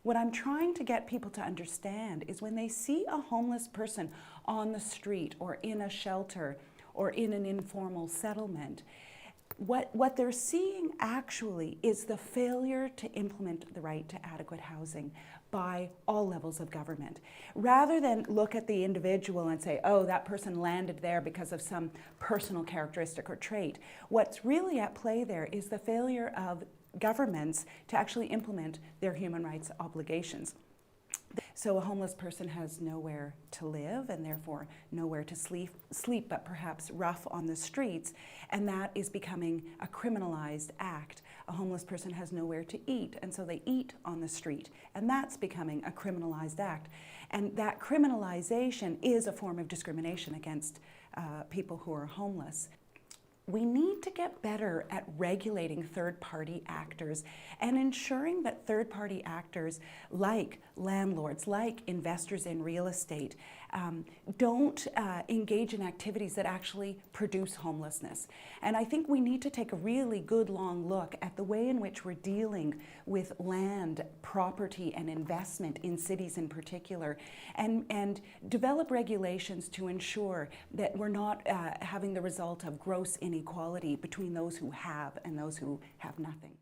What I'm trying to get people to understand is when they see a homeless person on the street or in a shelter or in an informal settlement, what they're seeing actually is the failure to implement the right to adequate housing by all levels of government. Rather than look at the individual and say, oh, that person landed there because of some personal characteristic or trait, what's really at play there is the failure of governments to actually implement their human rights obligations. So a homeless person has nowhere to live and therefore nowhere to sleep, but perhaps rough on the streets, and that is becoming a criminalized act. A homeless person has nowhere to eat, and so they eat on the street, and that's becoming a criminalized act. And that criminalization is a form of discrimination against people who are homeless. We need to get better at regulating third-party actors and ensuring that third-party actors like landlords, like investors in real estate, don't engage in activities that actually produce homelessness. And I think we need to take a really good long look at the way in which we're dealing with land, property, and investment in cities in particular, and develop regulations to ensure that we're not having the result of gross inequality between those who have and those who have nothing.